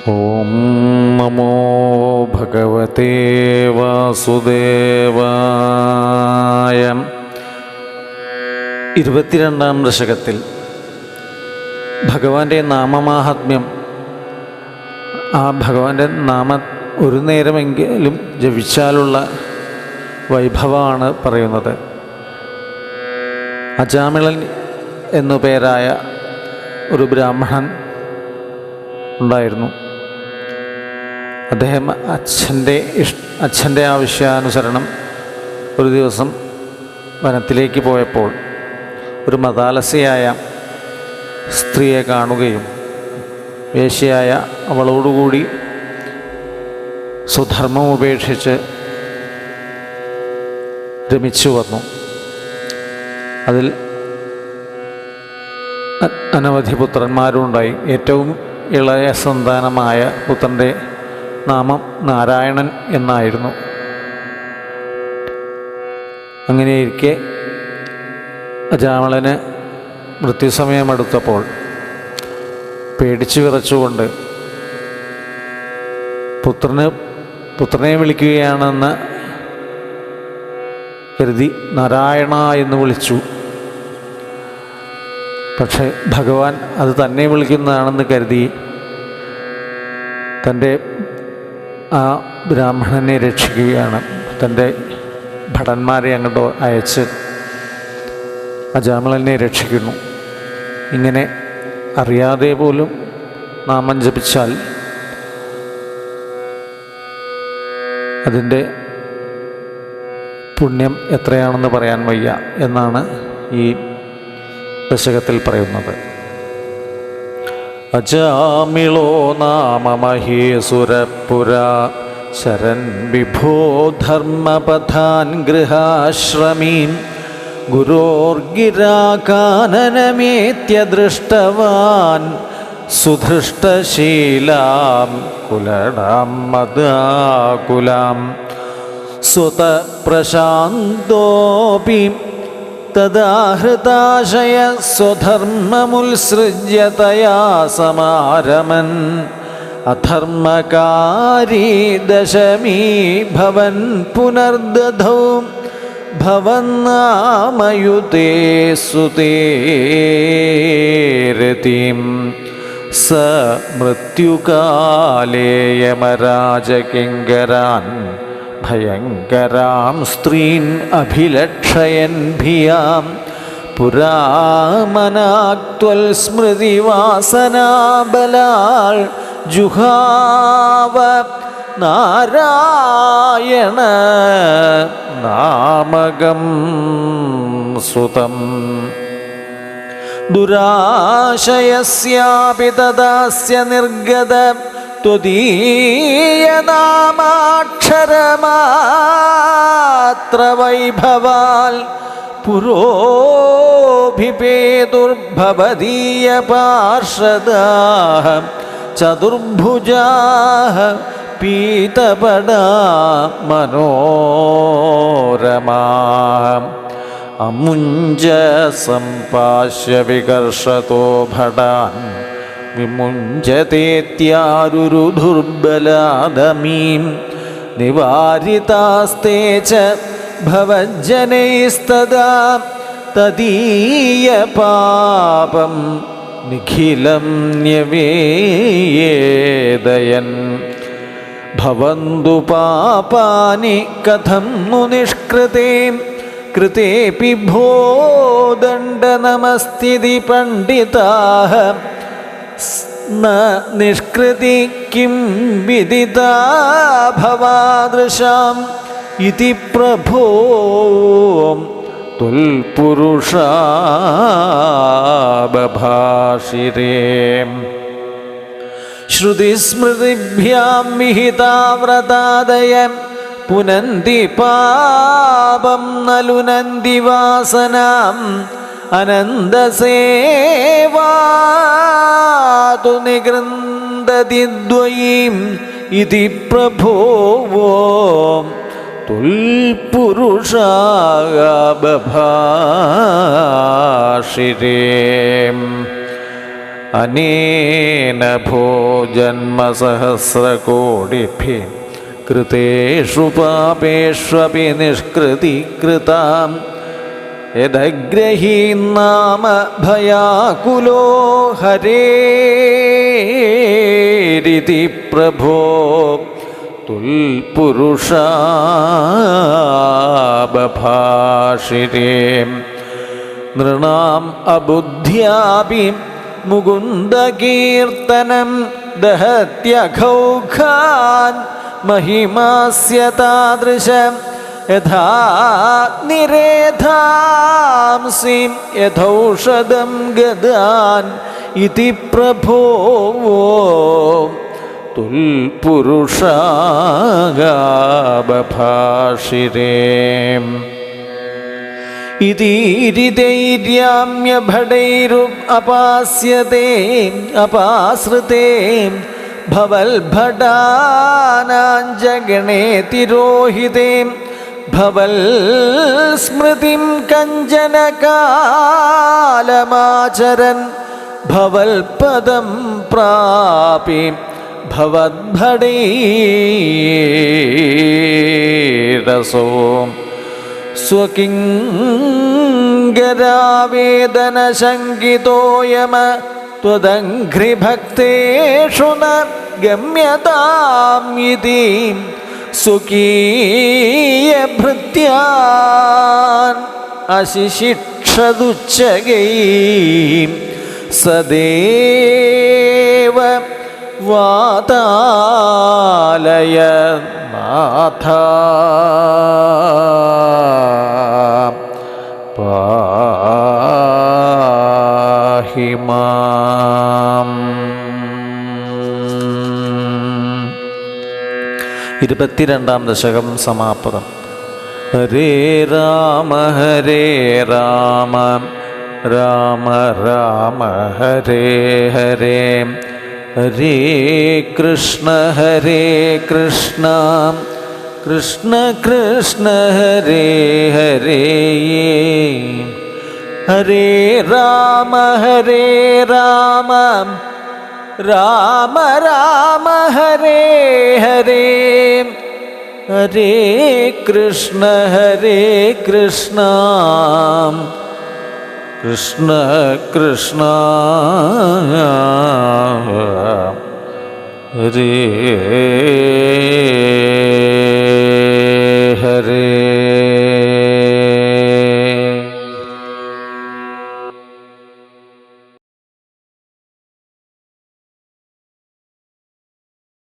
ഓം നമോ ഭഗവതേ വാസുദേവായ. 22-ാം ദശകത്തിൽ ഭഗവാന്റെ നാമമാഹാത്മ്യം, ആ ഭഗവാന്റെ നാമം ഒരു നേരമെങ്കിലും ജപിച്ചാലുള്ള വൈഭവമാണ് പറയുന്നത്. അജാമിളൻ എന്നു പേരായ ഒരു ബ്രാഹ്മണൻ ഉണ്ടായിരുന്നു. അദ്ദേഹം അച്ഛൻ്റെ ആവശ്യാനുസരണം ഒരു ദിവസം വനത്തിലേക്ക് പോയപ്പോൾ ഒരു മതാലസ്യയായ സ്ത്രീയെ കാണുകയും വേശ്യയായ അവളോടുകൂടി സ്വധർമ്മം ഉപേക്ഷിച്ച് രമിച്ചു വന്നു. അതിൽ അനവധി പുത്രന്മാരുണ്ടായി. ഏറ്റവും ഇളയ സന്താനമായ പുത്രൻ്റെ നാമം നാരായണൻ എന്നായിരുന്നു. അങ്ങനെയിരിക്കെ അജാമിളന് മൃത്യുസമയമെടുത്തപ്പോൾ പേടിച്ചു വിറച്ചുകൊണ്ട് പുത്രനെ വിളിക്കുകയാണെന്ന് കരുതി നാരായണ എന്ന് വിളിച്ചു. പക്ഷേ ഭഗവാൻ അത് തന്നെ വിളിക്കുന്നതാണെന്ന് കരുതി തൻ്റെ ആ ബ്രാഹ്മണനെ രക്ഷിക്കുകയാണ്. തൻ്റെ ഭടന്മാരെ അങ്ങോട്ട് അയച്ച് അജാമിളനെ രക്ഷിക്കുന്നു. ഇങ്ങനെ അറിയാതെ പോലും നാമം ജപിച്ചാൽ അതിൻ്റെ പുണ്യം എത്രയാണെന്ന് പറയാൻ വയ്യ എന്നാണ് ഈ ദശകത്തിൽ പറയുന്നത്. അജാമിളോ നാമ മഹീസുരപുര ശരൻ വിഭോ ധർമ്മപഥാൻ ഗൃഹാശ്രമീൻ ഗുരോർഗിരാകാനനമേത്യ ദൃഷ്ടവാൻ സുധൃഷ്ടശീലാം കുലടാം മദാകുലാം സ്വതപ്രശാന്തോപി തദാഹൃതാശയ സ്വധർമ്മമുത്സൃജ്യ തയാ സമാരമൻ അധർമ്മകാരീ ദശമീ ഭവൻ പുനർദധൗ ഭവന്നാമയുതേ സുതേരതിം സ മൃത്യുകാലേ യമരാജകിങ്കരാൻ ഭയങ്കരാം സ്ത്രീൻ അഭിലക്ഷയൻ ഭിയാം പുരാമനാക്ത്വൽ സ്മൃതിവാസനാബലാൽ ജുഹാവ നാരായണ നാമകം സുതം ദുരാശയസ്യാപി തദാസ്യ നിർഗത ത്വദീയനാമാക്ഷരമാത്ര വൈഭവാൽ പുരോഭിപേതുർഭവദീയ പാർഷദാഃ ചതുർഭുജാഃ പീതപടാ മനോരമാഃ അമുഞ്ച സംപാശ്യ വികർഷതോ ഭടാൻ വിമുഞ്ചതേത്യാരുരുധുർബലാദമീം നിവാരിതാസ്തേ ച ഭവജ്ജനൈസ്തദാ തദീയ പാപം നിഖിലം ന്യവേദയൻ ഭവന്തു പാപാനി കഥം नु നിഷ്കൃതേ കൃതേപി ഭോ ദണ്ഡനമസ്തിതി പണ്ഡിതാഃ ന നിഷ്കൃതി കിം വിദിതാ ഭവാദൃശാം ഇതി പ്രഭോ തുൽപുരുഷാബഭാഷിരേ ശ്രുതിസ്മൃതിഭ്യാം വിഹിതാവ്രതാദയം പുനന്തി പാപം നലുനന്തി വാസനാം അനന്തസേവാതു നിഗൃന്തതി ദ്വയീം ഇതി പ്രഭോവോ തുൽപുരുഷാബഭാഷിരേ അനേന ഭോജന്മസഹസ്രകോടിഭിः കൃതേഷു പാപേഷ്വപി നിഷ്കൃതികൃതാം യദഗ്രഹീന്നാമ ഭയാകുലോ ഹരേരിതി പ്രഭോ തുൽപുരുഷാബഭാഷിരേ നൃണാം അബുദ്ധ്യാപി മുകുന്ദകീർത്തനം ദഹത്യഘൗഘാൻ മഹിമാസ്യ താദൃശം യഥാ നിരേധാംസിം യഥൗഷധം ഗദാൻ ഇതി പ്രഭോ തുൽപുരുഷാബഭാഷിരേ ഇതീരിതൈര്യാമ്യഭടൈരുപപാസ്യതേ അപാശ്രിതേ ഭവൽഭടാനാഞ്ജഗണേ തിരോഹിതേ ഭവൽ സ്മൃതിം കഞ്ചന കാലമാചരൻ ഭവൽപദം പ്രാപി ഭവദ്ഭടൈരസോ സ്വകിങ്കരാവേദനശങ്കിതോയമ ത്വദംഘ്രിഭക്തേഷു ന ഗമ്യതാം ഇതി സ്വകീയഭൃത്യാൻ അശിശിക്ഷതുച്ഛകൈ സദേവ വാതാലയ നാഥ പാഹി മാം. 22-ാം ദശകം സമാപനം. ഹരേ രാമ രാമ രാമ ഹരേ ഹരേ ഹരേ കൃഷ്ണ കൃഷ്ണ കൃഷ്ണ ഹരേ ഹരേ ഹരേ രാമ രാമ രാമ ഹരേ ഹരേ ഹരേ കൃഷ്ണ കൃഷ്ണ കൃഷ്ണ ഹരേ ഹരേ.